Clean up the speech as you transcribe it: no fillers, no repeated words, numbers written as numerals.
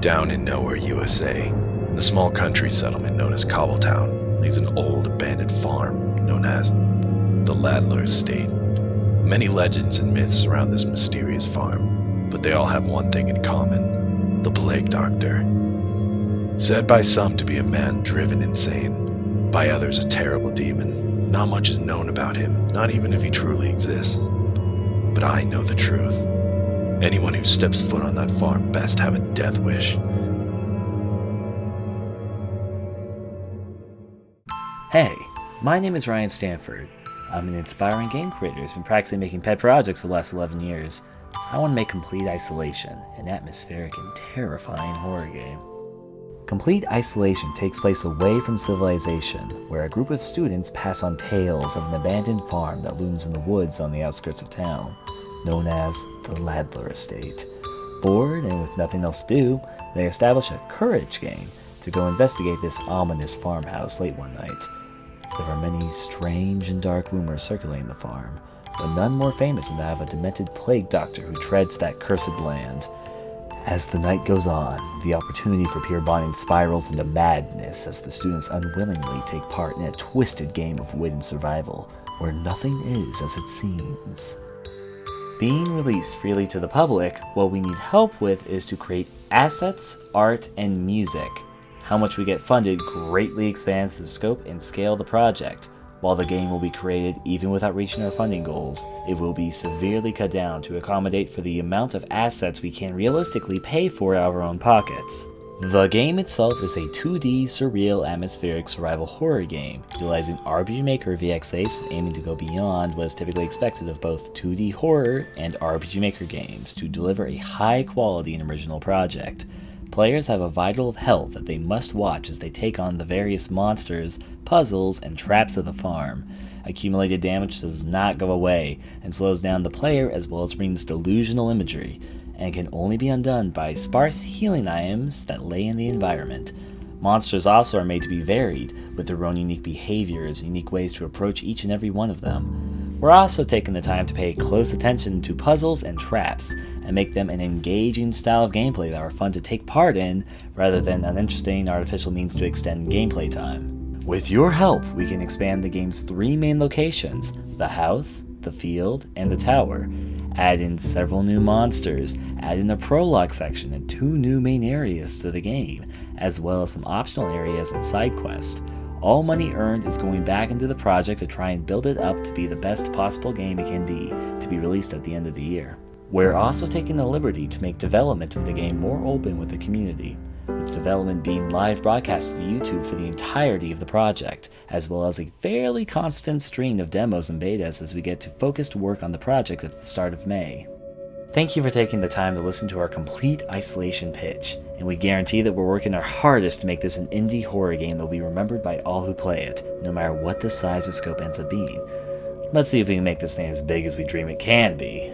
Down in nowhere, USA, in the small country settlement known as Cobbletown, lays an old abandoned farm known as the Ladler Estate. Many legends and myths surround this mysterious farm, but they all have one thing in common: the Plague Doctor. Said by some to be a man driven insane, by others a terrible demon. Not much is known about him, not even if he truly exists. But I know the truth. Anyone who steps foot on that farm best have a death wish. Hey, my name is Ryan Stanford. I'm an inspiring game creator who's been practicing making pet projects for the last 11 years. I want to make Complete Isolation an atmospheric and terrifying horror game. Complete Isolation takes place away from civilization, where a group of students pass on tales of an abandoned farm that looms in the woods on the outskirts of town, known as the Ladler Estate. Bored and with nothing else to do, they establish a courage game to go investigate this ominous farmhouse late one night. There are many strange and dark rumors circulating the farm, but none more famous than that of a demented plague doctor who treads that cursed land. As the night goes on, the opportunity for peer bonding spirals into madness as the students unwillingly take part in a twisted game of wit and survival, where nothing is as it seems. Being released freely to the public, what we need help with is to create assets, art, and music. How much we get funded greatly expands the scope and scale of the project. While the game will be created even without reaching our funding goals, it will be severely cut down to accommodate for the amount of assets we can realistically pay for out of our own pockets. The game itself is a 2D surreal atmospheric survival horror game, utilizing RPG Maker VX8 and aiming to go beyond what is typically expected of both 2D horror and RPG Maker games to deliver a high quality and original project. Players have a vital of health that they must watch as they take on the various monsters, puzzles, and traps of the farm. Accumulated damage does not go away and slows down the player as well as brings delusional imagery, and can only be undone by sparse healing items that lay in the environment. Monsters also are made to be varied, with their own unique behaviors and unique ways to approach each and every one of them. We're also taking the time to pay close attention to puzzles and traps, and make them an engaging style of gameplay that are fun to take part in, rather than uninteresting artificial means to extend gameplay time. With your help, we can expand the game's 3 main locations: the house, the field, and the tower. Add in several new monsters, add in a prologue section and 2 new main areas to the game, as well as some optional areas and side quests. All money earned is going back into the project to try and build it up to be the best possible game it can be, to be released at the end of the year. We're also taking the liberty to make development of the game more open with the community, with development being live broadcasted to YouTube for the entirety of the project, as well as a fairly constant stream of demos and betas as we get to focused work on the project at the start of May. Thank you for taking the time to listen to our Complete Isolation pitch, and we guarantee that we're working our hardest to make this an indie horror game that will be remembered by all who play it, no matter what the size or scope ends up being. Let's see if we can make this thing as big as we dream it can be.